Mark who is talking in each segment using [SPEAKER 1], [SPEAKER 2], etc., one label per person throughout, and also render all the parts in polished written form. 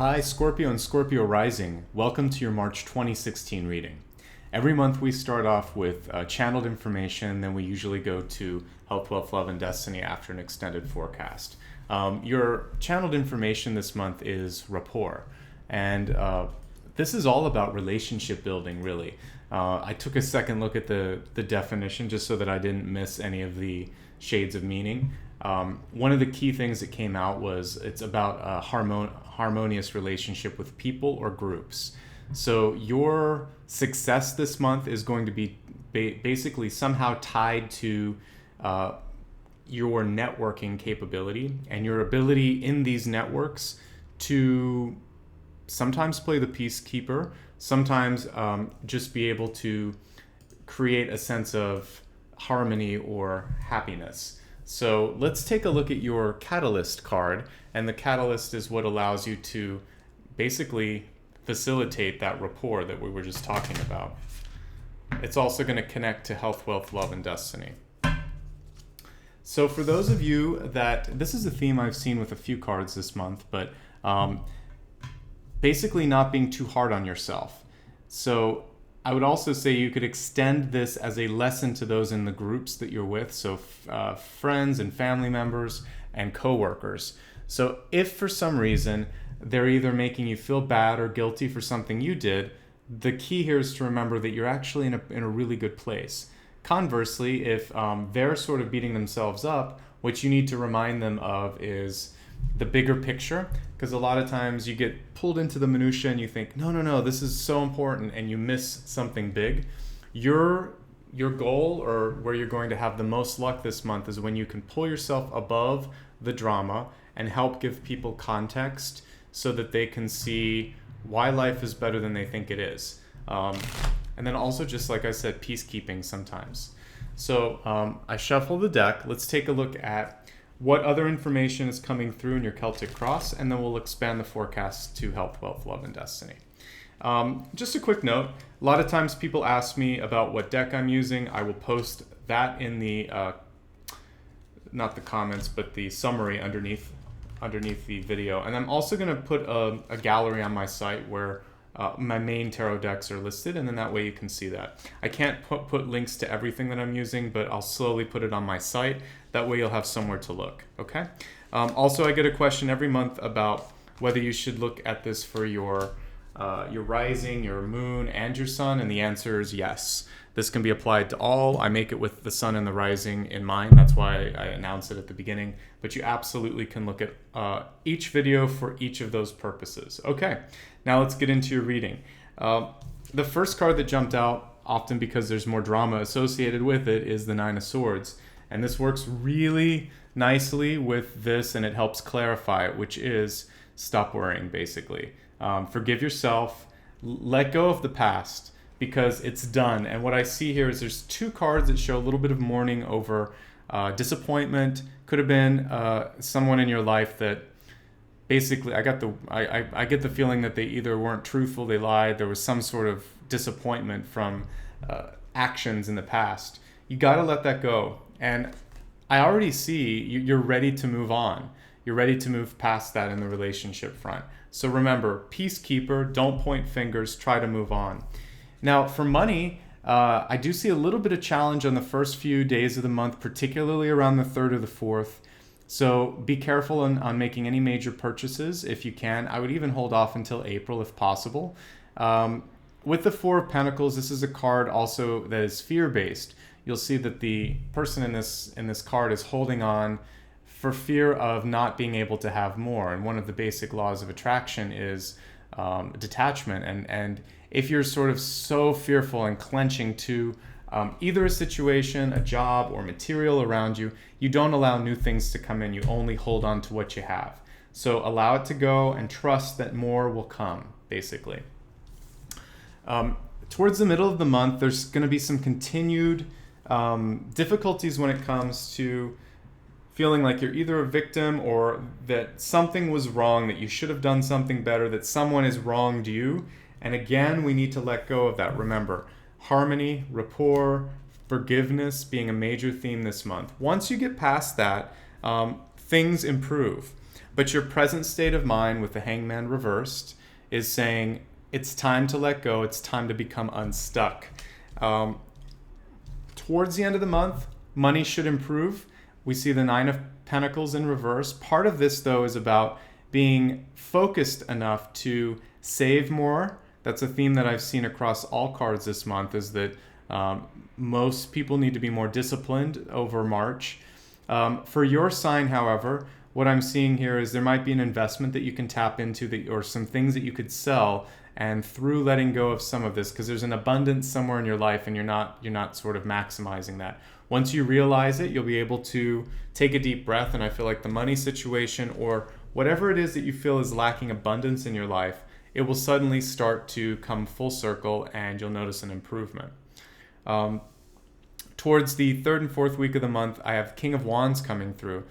[SPEAKER 1] Hi, Scorpio and Scorpio Rising. Welcome to your March 2016 reading. Every month we start off with channeled information, then we usually go to Health, Wealth, Love, and Destiny after an extended forecast. Your channeled information this month is rapport, and this is all about relationship building, really. I took a second look at the definition just so that I didn't miss any of the shades of meaning. One of the key things that came out was it's about a harmonious relationship with people or groups. So your success this month is going to be basically somehow tied to your networking capability and your ability in these networks to sometimes play the peacekeeper, sometimes just be able to create a sense of harmony or happiness. So let's take a look at your Catalyst card, and the Catalyst is what allows you to basically facilitate that rapport that we were just talking about. It's also going to connect to Health, Wealth, Love, and Destiny. So for those of you that, this is a theme I've seen with a few cards this month, but basically not being too hard on yourself. So I would also say you could extend this as a lesson to those in the groups that you're with, so friends and family members and coworkers. So if for some reason they're either making you feel bad or guilty for something you did, the key here is to remember that you're actually in a really good place. Conversely, if they're sort of beating themselves up, what you need to remind them of is the bigger picture, because a lot of times you get pulled into the minutia and you think, no, this is so important, and you miss something big. Your goal, or where you're going to have the most luck this month, is when you can pull yourself above the drama and help give people context so that they can see why life is better than they think it is. And then also, just like I said, peacekeeping sometimes. So I shuffle the deck. Let's take a look at what other information is coming through in your Celtic Cross, and then we'll expand the forecast to Health, Wealth, Love, and Destiny. Just a quick note, a lot of times people ask me about what deck I'm using. I will post that in the, not the comments, but the summary underneath the video. And I'm also going to put a gallery on my site where my main tarot decks are listed, and then that way you can see that. I can't put links to everything that I'm using, but I'll slowly put it on my site. That way you'll have somewhere to look, okay? Also, I get a question every month about whether you should look at this for your rising, your moon, and your sun, and the answer is yes. This can be applied to all. I make it with the sun and the rising in mind. That's why I announce it at the beginning. But you absolutely can look at each video for each of those purposes. Okay, now let's get into your reading. The first card that jumped out, often because there's more drama associated with it, is the Nine of Swords. And this works really nicely with this, and it helps clarify it, which is stop worrying, basically. Forgive yourself, let go of the past, because it's done. And what I see here is there's two cards that show a little bit of mourning over disappointment. Could have been someone in your life that basically, I get the feeling that they either weren't truthful, they lied, there was some sort of disappointment from actions in the past. You got to let that go. And I already see you're ready to move on. You're ready to move past that in the relationship front. So remember, peacekeeper, don't point fingers, try to move on. Now, for money, I do see a little bit of challenge on the first few days of the month, particularly around the 3rd or the 4th. So be careful on making any major purchases if you can. I would even hold off until April if possible. With the Four of Pentacles, this is a card also that is fear-based. You'll see that the person in this card is holding on for fear of not being able to have more. And one of the basic laws of attraction is detachment. And if you're sort of so fearful and clenching to either a situation, a job, or material around you, you don't allow new things to come in. You only hold on to what you have. So allow it to go and trust that more will come, basically. Towards the middle of the month, there's going to be some continued difficulties when it comes to feeling like you're either a victim or that something was wrong, that you should have done something better, that someone has wronged you. And again, we need to let go of that. Remember, harmony, rapport, forgiveness being a major theme this month. Once you get past that, things improve. But your present state of mind with the Hangman reversed is saying it's time to let go. It's time to become unstuck. Towards the end of the month, money should improve. We see the Nine of Pentacles in reverse. Part of this, though, is about being focused enough to save more. That's a theme that I've seen across all cards this month, is that most people need to be more disciplined over March. For your sign, however, what I'm seeing here is there might be an investment that you can tap into, or some things that you could sell, and through letting go of some of this, because there's an abundance somewhere in your life and you're not sort of maximizing that. Once you realize it, you'll be able to take a deep breath, and I feel like the money situation, or whatever it is that you feel is lacking abundance in your life, it will suddenly start to come full circle and you'll notice an improvement. Towards the third and fourth week of the month, I have King of Wands coming through.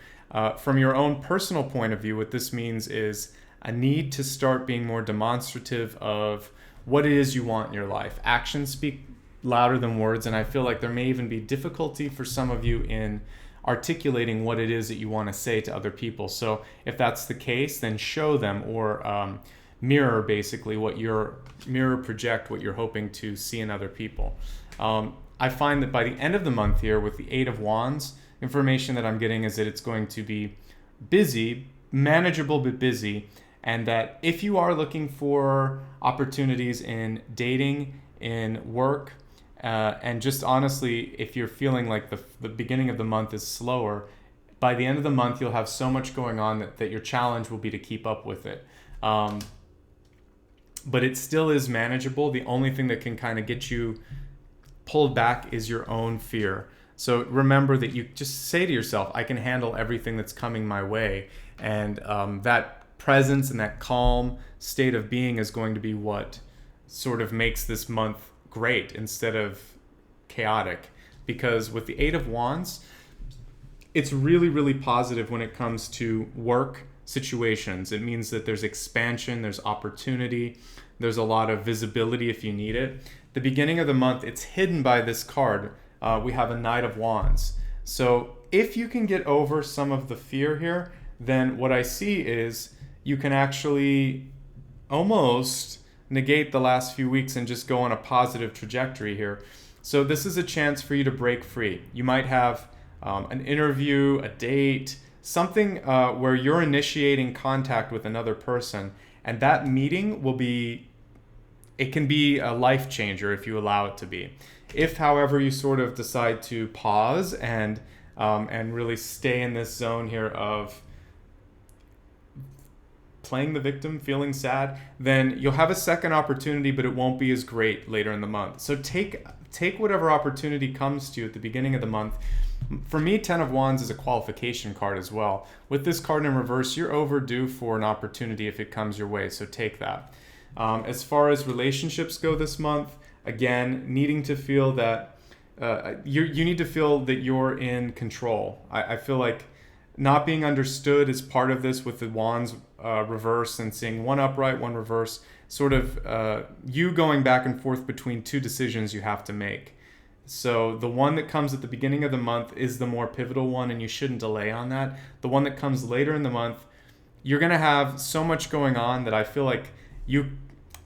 [SPEAKER 1] From your own personal point of view, what this means is a need to start being more demonstrative of what it is you want in your life. Actions speak louder than words, and I feel like there may even be difficulty for some of you in articulating what it is that you want to say to other people. So if that's the case, then show them, or mirror basically project what you're hoping to see in other people. I find that by the end of the month here, with the Eight of Wands, information that I'm getting is that it's going to be busy, manageable but busy, and that if you are looking for opportunities in dating, in work, and just honestly, if you're feeling like the beginning of the month is slower, by the end of the month you'll have so much going on that your challenge will be to keep up with it. But it still is manageable. The only thing that can kind of get you pulled back is your own fear. So remember that you just say to yourself, I can handle everything that's coming my way. And that presence and that calm state of being is going to be what sort of makes this month great instead of chaotic. Because with the Eight of Wands, it's really, really positive when it comes to work situations. It means that there's expansion, there's opportunity, there's a lot of visibility if you need it. The beginning of the month, it's hidden by this card. We have a Knight of Wands. So if you can get over some of the fear here, then what I see is you can actually almost negate the last few weeks and just go on a positive trajectory here. So this is a chance for you to break free. You might have an interview, a date, something where you're initiating contact with another person, and that meeting it can be a life changer if you allow it to be. If, however, you sort of decide to pause and really stay in this zone here of playing the victim, feeling sad, then you'll have a second opportunity, but it won't be as great later in the month. So take whatever opportunity comes to you at the beginning of the month. For me, Ten of Wands is a qualification card as well. With this card in reverse, you're overdue for an opportunity if it comes your way, so take that. As far as relationships go this month, again, needing to feel that you need to feel that you're in control. I feel like not being understood is part of this with the Wands reverse, and seeing one upright, one reverse, sort of you going back and forth between two decisions you have to make. So the one that comes at the beginning of the month is the more pivotal one, and you shouldn't delay on that. The one that comes later in the month, you're going to have so much going on that I feel like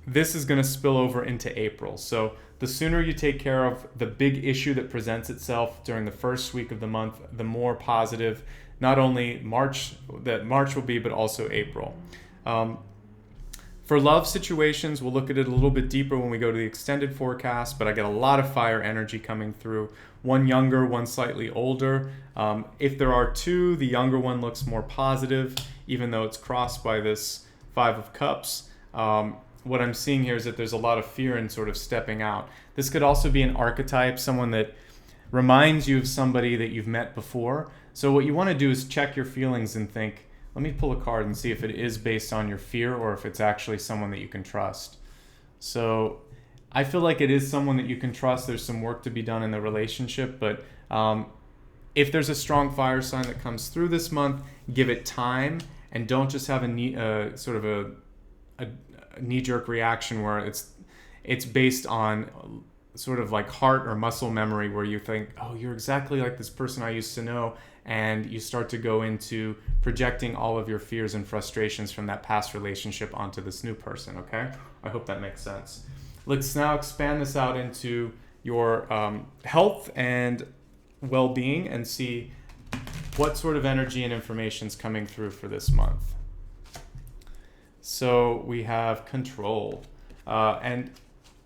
[SPEAKER 1] this is going to spill over into April. So the sooner you take care of the big issue that presents itself during the first week of the month, the more positive not only March will be, but also April. For love situations, we'll look at it a little bit deeper when we go to the extended forecast, but I get a lot of fire energy coming through. One younger, one slightly older. If there are two, the younger one looks more positive, even though it's crossed by this Five of Cups. What I'm seeing here is that there's a lot of fear in sort of stepping out. This could also be an archetype, someone that reminds you of somebody that you've met before. So what you want to do is check your feelings and think, let me pull a card and see if it is based on your fear or if it's actually someone that you can trust. So I feel like it is someone that you can trust. There's some work to be done in the relationship, but if there's a strong fire sign that comes through this month, give it time, and don't just have a knee-jerk reaction where it's based on sort of like heart or muscle memory, where you think, oh, you're exactly like this person I used to know, and you start to go into projecting all of your fears and frustrations from that past relationship onto this new person, okay? I hope that makes sense. Let's now expand this out into your health and well-being and see what sort of energy and information is coming through for this month. So we have control. And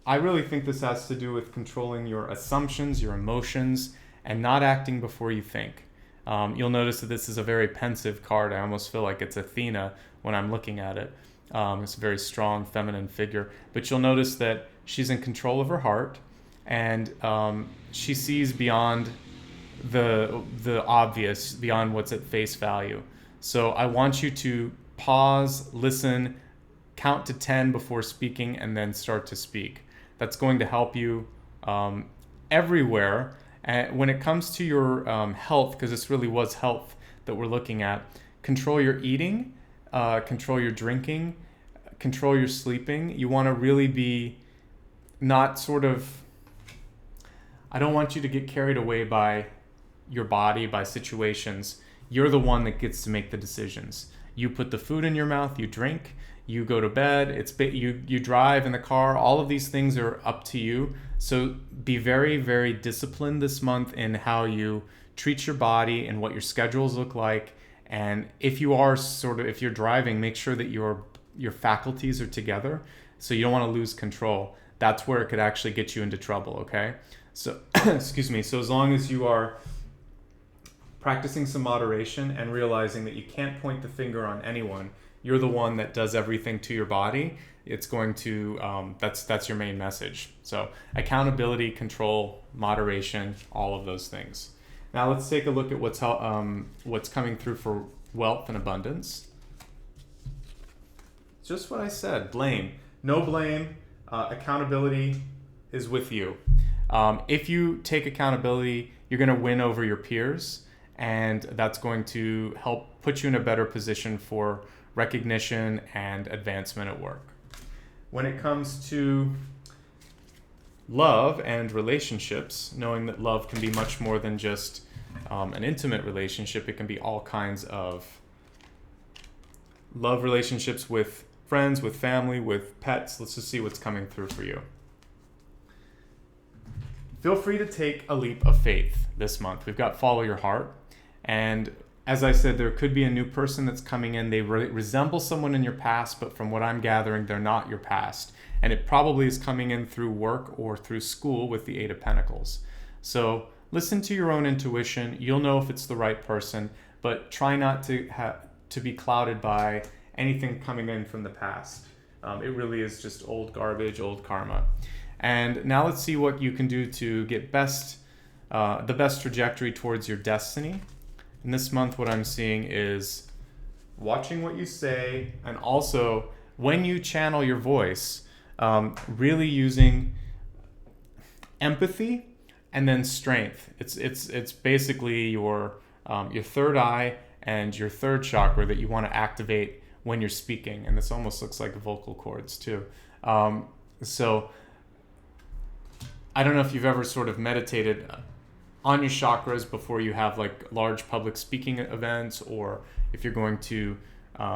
[SPEAKER 1] I really think this has to do with controlling your assumptions, your emotions, and not acting before you think. You'll notice that this is a very pensive card. I almost feel like it's Athena when I'm looking at it. It's a very strong feminine figure. But you'll notice that she's in control of her heart, and she sees beyond the obvious, beyond what's at face value. So I want you to pause, listen, count to 10 before speaking, and then start to speak. That's going to help you everywhere. And when it comes to your health, because this really was health that we're looking at, control your eating, control your drinking, control your sleeping. You want to really be not sort of, I don't want you to get carried away by your body, by situations. You're the one that gets to make the decisions. You put the food in your mouth, you drink, you go to bed, you drive in the car. All of these things are up to you. So be very, very disciplined this month in how you treat your body and what your schedules look like. And if you're driving, make sure that your faculties are together, so you don't want to lose control. That's where it could actually get you into trouble, okay? So, excuse me. So as long as you are practicing some moderation and realizing that you can't point the finger on anyone, you're the one that does everything to your body, it's going to, that's your main message. So accountability, control, moderation, all of those things. Now let's take a look at what's coming through for wealth and abundance. Just what I said, blame. No blame, accountability is with you. If you take accountability, you're going to win over your peers, and that's going to help put you in a better position for recognition and advancement at work. When it comes to love and relationships, knowing that love can be much more than just an intimate relationship, it can be all kinds of love relationships with friends, with family, with pets. Let's just see what's coming through for you. Feel free to take a leap of faith this month. We've got follow your heart. And as I said, there could be a new person that's coming in. They resemble someone in your past, but from what I'm gathering, they're not your past. And it probably is coming in through work or through school with the Eight of Pentacles. So listen to your own intuition. You'll know if it's the right person, but try not to be clouded by anything coming in from the past. It really is just old garbage, old karma. And now let's see what you can do to get the best trajectory towards your destiny. And this month, what I'm seeing is watching what you say, and also when you channel your voice, really using empathy and then strength. It's basically your third eye and your third chakra that you want to activate when you're speaking. And this almost looks like vocal cords too. So I don't know if you've ever sort of meditated on your chakras before you have like large public speaking events, or if you're going to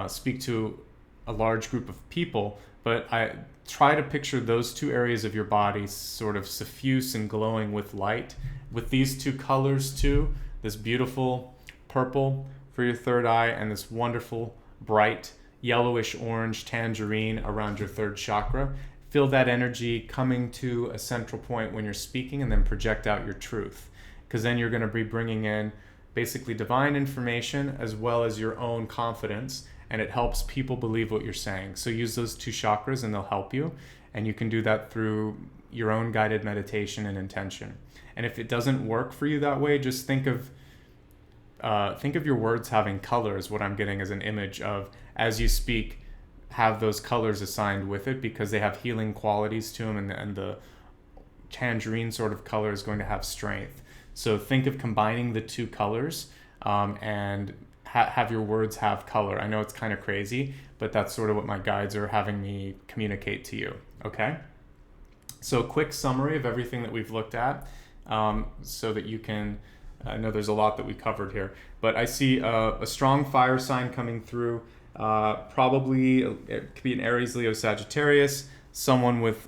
[SPEAKER 1] speak to a large group of people. But I try to picture those two areas of your body sort of suffuse and glowing with light, with these two colors too, this beautiful purple for your third eye and this wonderful bright yellowish orange tangerine around your third chakra. Feel that energy coming to a central point when you're speaking, and then project out your truth. Because then you're going to be bringing in basically divine information as well as your own confidence, and it helps people believe what you're saying. So use those two chakras and they'll help you, and you can do that through your own guided meditation and intention. And if it doesn't work for you that way, just think of your words having colors. What I'm getting is an image of, as you speak, have those colors assigned with it, because they have healing qualities to them, and the tangerine sort of color is going to have strength. So think of combining the two colors and have your words have color. I know it's kind of crazy, but that's sort of what my guides are having me communicate to you, okay? So a quick summary of everything that we've looked at, so that you can I know there's a lot that we covered here, but I see a strong fire sign coming through. Probably it could be an Aries, Leo, Sagittarius. Someone with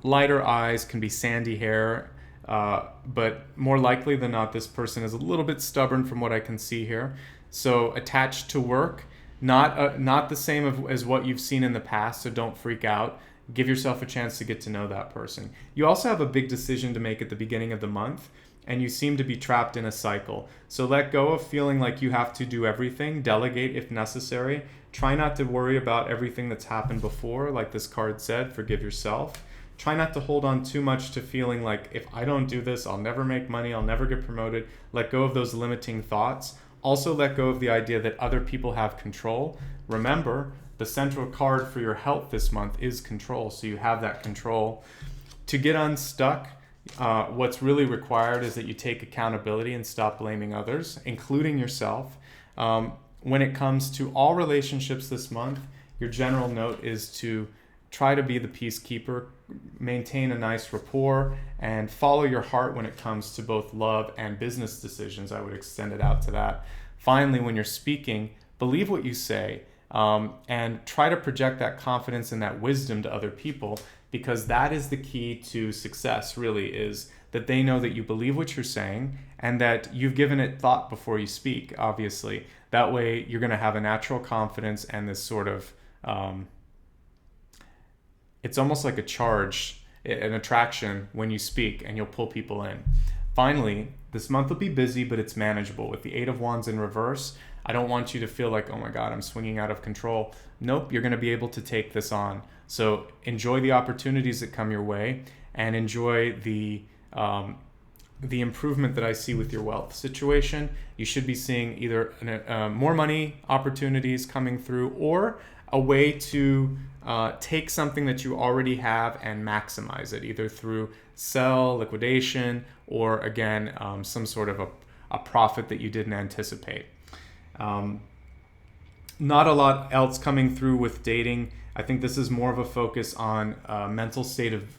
[SPEAKER 1] lighter eyes, can be sandy hair, but more likely than not, this person is a little bit stubborn from what I can see here. So attached to work, not the same as what you've seen in the past, so don't freak out. Give yourself a chance to get to know that person. You also have a big decision to make at the beginning of the month, and you seem to be trapped in a cycle. So let go of feeling like you have to do everything. Delegate if necessary. Try not to worry about everything that's happened before, like this card said, forgive yourself. Try not to hold on too much to feeling like, if I don't do this, I'll never make money, I'll never get promoted. Let go of those limiting thoughts. Also let go of the idea that other people have control. Remember, the central card for your health this month is control, so you have that control. To get unstuck, what's really required is that you take accountability and stop blaming others, including yourself. When it comes to all relationships this month, your general note is to try to be the peacekeeper, maintain a nice rapport, and follow your heart when it comes to both love and business decisions. I would extend it out to that. Finally, when you're speaking, believe what you say, and try to project that confidence and that wisdom to other people, because that is the key to success, really, is that they know that you believe what you're saying and that you've given it thought before you speak, obviously. That way, you're going to have a natural confidence and this sort of, it's almost like a charge, an attraction when you speak, and you'll pull people in. Finally, this month will be busy, but it's manageable. With the 8 of Wands in reverse, I don't want you to feel like, oh my God, I'm swinging out of control. Nope, you're going to be able to take this on. So enjoy the opportunities that come your way, and enjoy the improvement that I see with your wealth situation. You should be seeing either more money opportunities coming through, or a way to take something that you already have and maximize it, either through sell, liquidation, or again, some sort of a profit that you didn't anticipate. Not a lot else coming through with dating. I think this is more of a focus on mental state of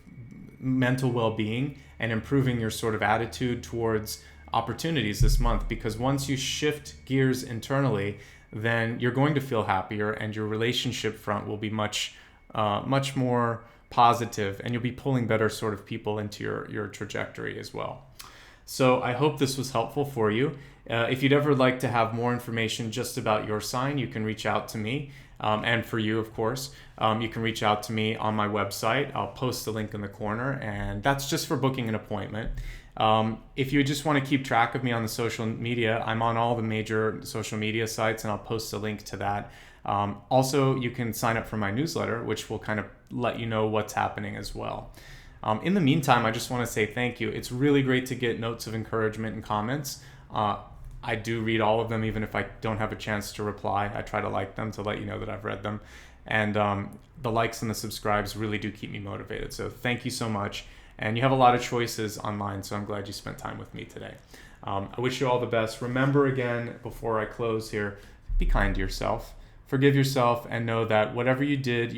[SPEAKER 1] mental well-being and improving your sort of attitude towards opportunities this month, because once you shift gears internally, then you're going to feel happier, and your relationship front will be much more positive, and you'll be pulling better sort of people into your trajectory as well. So I hope this was helpful for you. If you'd ever like to have more information just about your sign, you can reach out to me. And for you, of course, you can reach out to me on my website. I'll post the link in the corner, and that's just for booking an appointment. If you just want to keep track of me on the social media, I'm on all the major social media sites, and I'll post a link to that. Also, you can sign up for my newsletter, which will kind of let you know what's happening as well. In the meantime, I just want to say thank you. It's really great to get notes of encouragement and comments. I do read all of them, even if I don't have a chance to reply. I try to like them to let you know that I've read them. And the likes and the subscribes really do keep me motivated. So thank you so much. And you have a lot of choices online, so I'm glad you spent time with me today. I wish you all the best. Remember again, before I close here, be kind to yourself. Forgive yourself, and know that whatever you did,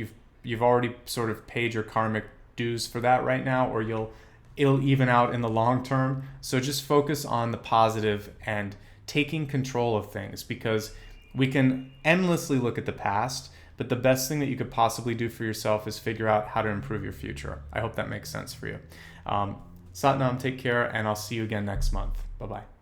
[SPEAKER 1] you've already sort of paid your karmic dues for that right now, or it'll even out in the long term. So just focus on the positive and taking control of things, because we can endlessly look at the past, but the best thing that you could possibly do for yourself is figure out how to improve your future. I hope that makes sense for you. Satnam, take care, and I'll see you again next month. Bye-bye.